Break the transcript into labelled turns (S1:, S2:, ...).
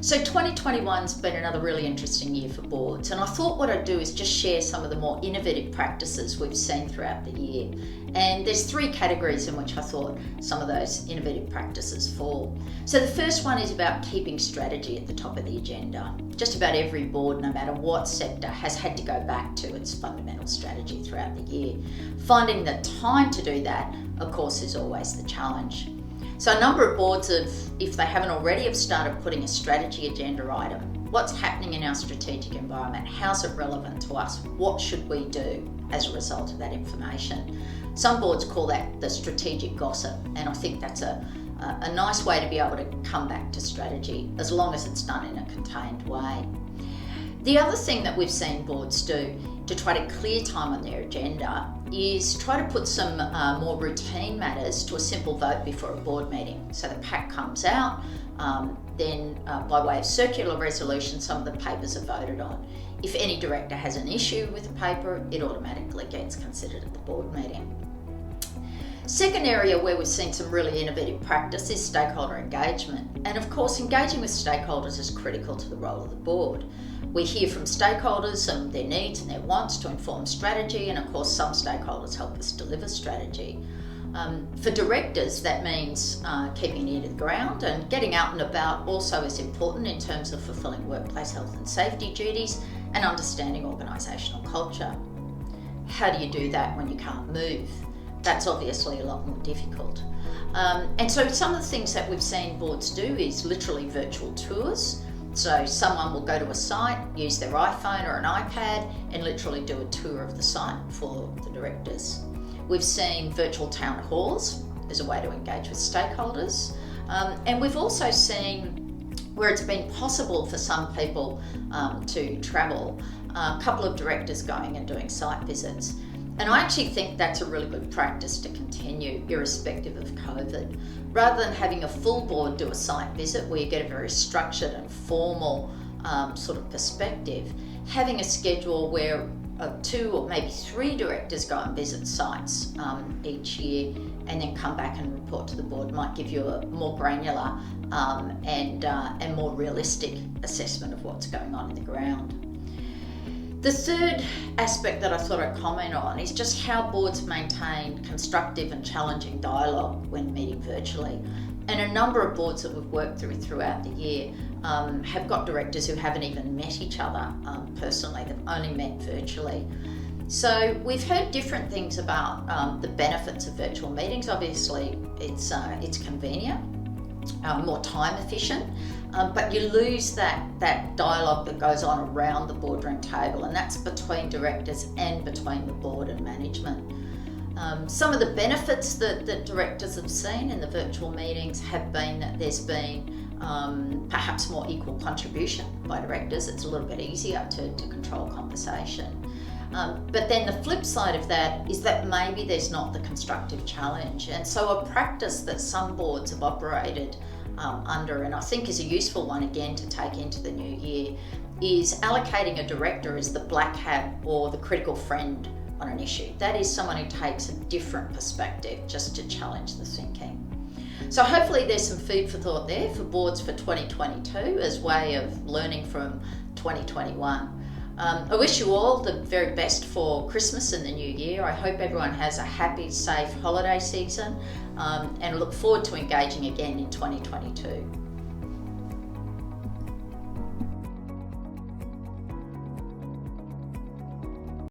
S1: So 2021's been another really interesting year for boards, and I thought what I'd do is just share some of the more innovative practices we've seen throughout the year. And there's three categories in which I thought some of those innovative practices fall. So the first one is about keeping strategy at the top of the agenda. Just about every board, no matter what sector, has had to go back to its fundamental strategy throughout the year. Finding the time to do that, of course, is always the challenge. So a number of boards have, if they haven't already, have started putting a strategy agenda item. What's happening in our strategic environment? How's it relevant to us? What should we do as a result of that information? Some boards call that the strategic gossip, and I think that's a nice way to be able to come back to strategy, as long as it's done in a contained way. The other thing that we've seen boards do to try to clear time on their agenda is try to put some more routine matters to a simple vote before a board meeting. So the pack comes out, then by way of circular resolution, some of the papers are voted on. If any director has an issue with the paper, it automatically gets considered at the board meeting. Second area where we've seen some really innovative practice is stakeholder engagement. And of course, engaging with stakeholders is critical to the role of the board. We hear from stakeholders and their needs and their wants to inform strategy, and of course some stakeholders help us deliver strategy. For directors, that means keeping an ear to the ground, and getting out and about also is important in terms of fulfilling workplace health and safety duties and understanding organisational culture. How do you do that when you can't move? That's obviously a lot more difficult. And so some of the things that we've seen boards do is literally virtual tours. So someone will go to a site, use their iPhone or an iPad, and literally do a tour of the site for the directors. We've seen virtual town halls as a way to engage with stakeholders. And we've also seen where it's been possible for some people to travel, a couple of directors going and doing site visits. And I actually think that's a really good practice to continue, irrespective of COVID. Rather than having a full board do a site visit where you get a very structured and formal sort of perspective, having a schedule where 2 or maybe 3 directors go and visit sites each year and then come back and report to the board might give you a more granular and more realistic assessment of what's going on in the ground. The third aspect that I thought I'd comment on is just how boards maintain constructive and challenging dialogue when meeting virtually. And a number of boards that we've worked throughout the year have got directors who haven't even met each other personally, they've only met virtually. So we've heard different things about the benefits of virtual meetings. Obviously, it's convenient, more time efficient, but you lose that dialogue that goes on around the boardroom table, and that's between directors and between the board and management. Some of the benefits that directors have seen in the virtual meetings have been that there's been perhaps more equal contribution by directors. It's a little bit easier to control conversation. But then the flip side of that is that maybe there's not the constructive challenge. And so a practice that some boards have operated under, and I think is a useful one again to take into the new year, is allocating a director as the black hat or the critical friend on an issue. That is someone who takes a different perspective just to challenge the thinking. So hopefully there's some food for thought there for boards for 2022 as way of learning from 2021. I wish you all the very best for Christmas and the new year. I hope everyone has a happy, safe holiday season and look forward to engaging again in 2022.